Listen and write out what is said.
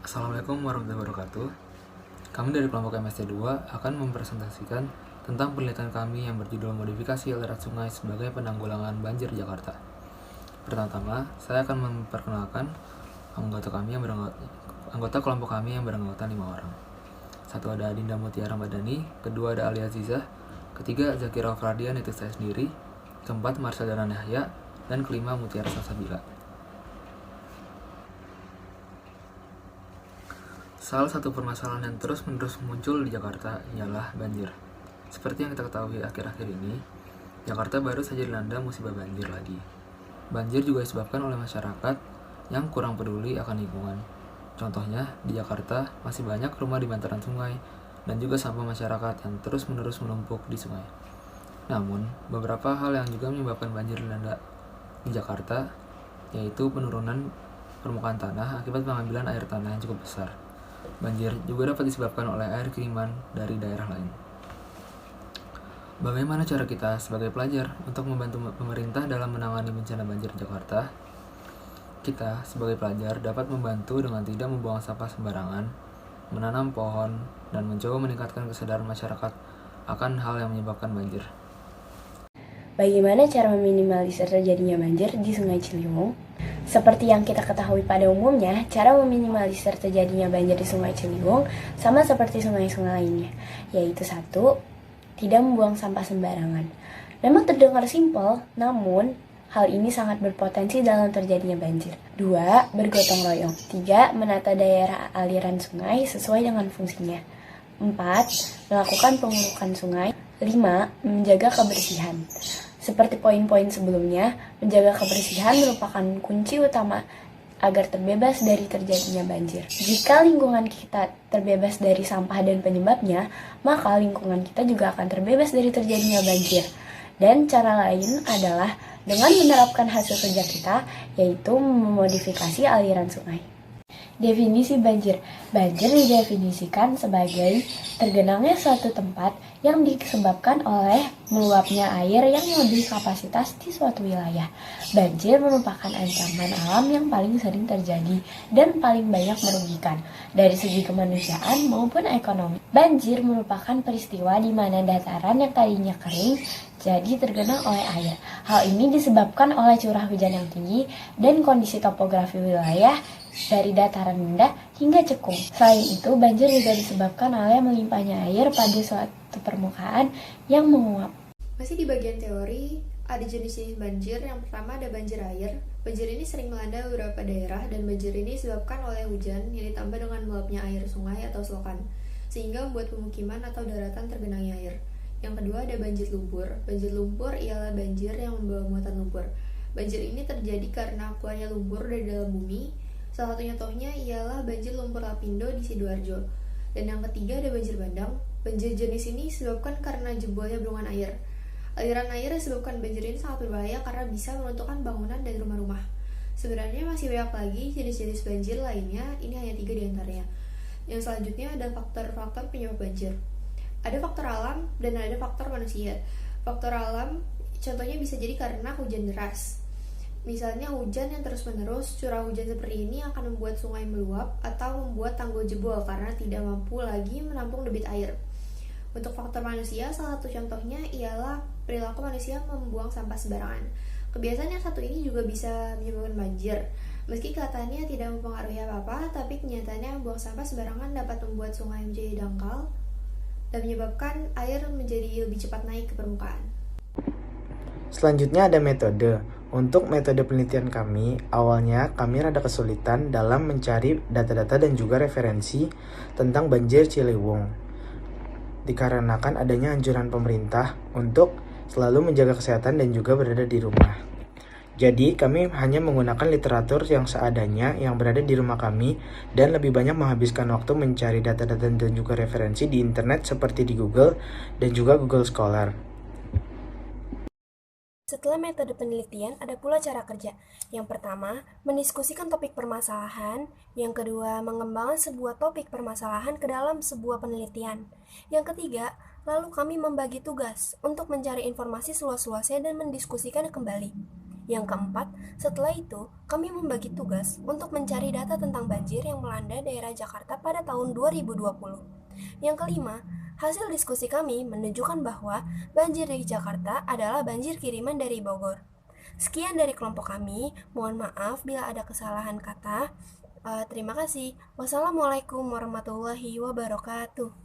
Assalamualaikum warahmatullahi wabarakatuh. Kami dari kelompok MST2 akan mempresentasikan tentang penelitian kami yang berjudul Modifikasi Aliran Sungai sebagai Penanggulangan Banjir Jakarta. Pertama-tama, saya akan memperkenalkan anggota kelompok kami yang beranggota 5 orang. Satu ada Dinda Mutiara Madani, kedua ada Ali Azizah, ketiga Zakira Fradian itu saya sendiri, keempat Marcel Dana Yahya, dan kelima Mutiara Salsabila. Salah satu permasalahan yang terus-menerus muncul di Jakarta ialah banjir. Seperti yang kita ketahui akhir-akhir ini, Jakarta baru saja dilanda musibah banjir lagi. Banjir juga disebabkan oleh masyarakat yang kurang peduli akan lingkungan. Contohnya, di Jakarta masih banyak rumah di bantaran sungai dan juga sampah masyarakat yang terus-menerus menumpuk di sungai. Namun, beberapa hal yang juga menyebabkan banjir dilanda di Jakarta yaitu penurunan permukaan tanah akibat pengambilan air tanah yang cukup besar. Banjir juga dapat disebabkan oleh air kiriman dari daerah lain. Bagaimana cara kita sebagai pelajar untuk membantu pemerintah dalam menangani bencana banjir di Jakarta? Kita sebagai pelajar dapat membantu dengan tidak membuang sampah sembarangan, menanam pohon, dan mencoba meningkatkan kesadaran masyarakat akan hal yang menyebabkan banjir. Bagaimana cara meminimalisir terjadinya banjir di Sungai Ciliwung? Seperti yang kita ketahui pada umumnya, cara meminimalisir terjadinya banjir di Sungai Ciliwung sama seperti sungai-sungai lainnya, yaitu 1. Tidak membuang sampah sembarangan. Memang terdengar simpel, namun hal ini sangat berpotensi dalam terjadinya banjir. 2. Bergotong royong. 3. Menata daerah aliran sungai sesuai dengan fungsinya. 4. Melakukan pengurukan sungai. 5. Menjaga kebersihan. Seperti poin-poin sebelumnya, menjaga kebersihan merupakan kunci utama agar terbebas dari terjadinya banjir. Jika lingkungan kita terbebas dari sampah dan penyebabnya, maka lingkungan kita juga akan terbebas dari terjadinya banjir. Dan cara lain adalah dengan menerapkan hasil kerja kita, yaitu memodifikasi aliran sungai. Definisi banjir. Banjir didefinisikan sebagai tergenangnya suatu tempat yang disebabkan oleh meluapnya air yang melebihi kapasitas di suatu wilayah. Banjir merupakan ancaman alam yang paling sering terjadi dan paling banyak merugikan dari segi kemanusiaan maupun ekonomi. Banjir merupakan peristiwa di mana dataran yang tadinya kering jadi tergenang oleh air. Hal ini disebabkan oleh curah hujan yang tinggi dan kondisi topografi wilayah dari dataran rendah hingga cekung. Selain itu, banjir juga disebabkan oleh melimpahnya air pada suatu permukaan yang menguap. Masih di bagian teori, ada jenis-jenis banjir. Yang pertama ada banjir air. Banjir ini sering melanda beberapa daerah dan banjir ini disebabkan oleh hujan yang ditambah dengan meluapnya air sungai atau selokan, sehingga membuat pemukiman atau daratan tergenangi air. Yang kedua ada banjir lumpur. Banjir lumpur ialah banjir yang membawa muatan lumpur. Banjir ini terjadi karena keluarnya lumpur dari dalam bumi. Salah satu contohnya ialah banjir lumpur Lapindo di Sidoarjo. Dan yang ketiga ada banjir bandang. Banjir jenis ini disebabkan karena jebolnya bendungan air. Aliran air yang disebabkan banjir ini sangat berbahaya karena bisa meruntuhkan bangunan dan rumah-rumah. Sebenarnya masih banyak lagi jenis-jenis banjir lainnya, ini hanya 3 di antaranya. Yang selanjutnya ada faktor-faktor penyebab banjir. Ada faktor alam dan ada faktor manusia. Faktor alam contohnya bisa jadi karena hujan deras. Misalnya hujan yang terus-menerus, curah hujan seperti ini akan membuat sungai meluap atau membuat tanggul jebol karena tidak mampu lagi menampung debit air. Untuk faktor manusia, salah satu contohnya ialah perilaku manusia membuang sampah sembarangan. Kebiasaan yang satu ini juga bisa menyebabkan banjir. Meski kelihatannya tidak mempengaruhi apa-apa, tapi kenyataannya membuang sampah sembarangan dapat membuat sungai menjadi dangkal dan menyebabkan air menjadi lebih cepat naik ke permukaan. Selanjutnya ada metode. Untuk metode penelitian kami, awalnya kami rada kesulitan dalam mencari data-data dan juga referensi tentang banjir Ciliwung. Dikarenakan adanya anjuran pemerintah untuk selalu menjaga kesehatan dan juga berada di rumah. Jadi kami hanya menggunakan literatur yang seadanya yang berada di rumah kami dan lebih banyak menghabiskan waktu mencari data-data dan juga referensi di internet seperti di Google dan juga Google Scholar. Setelah metode penelitian, ada pula cara kerja. Yang pertama, mendiskusikan topik permasalahan. Yang kedua, mengembangkan sebuah topik permasalahan ke dalam sebuah penelitian. Yang ketiga, lalu kami membagi tugas untuk mencari informasi seluas-luasnya dan mendiskusikan kembali. Yang keempat, setelah itu kami membagi tugas untuk mencari data tentang banjir yang melanda daerah Jakarta pada tahun 2020. Yang kelima, hasil diskusi kami menunjukkan bahwa banjir di Jakarta adalah banjir kiriman dari Bogor. Sekian dari kelompok kami, mohon maaf bila ada kesalahan kata. Terima kasih. Wassalamualaikum warahmatullahi wabarakatuh.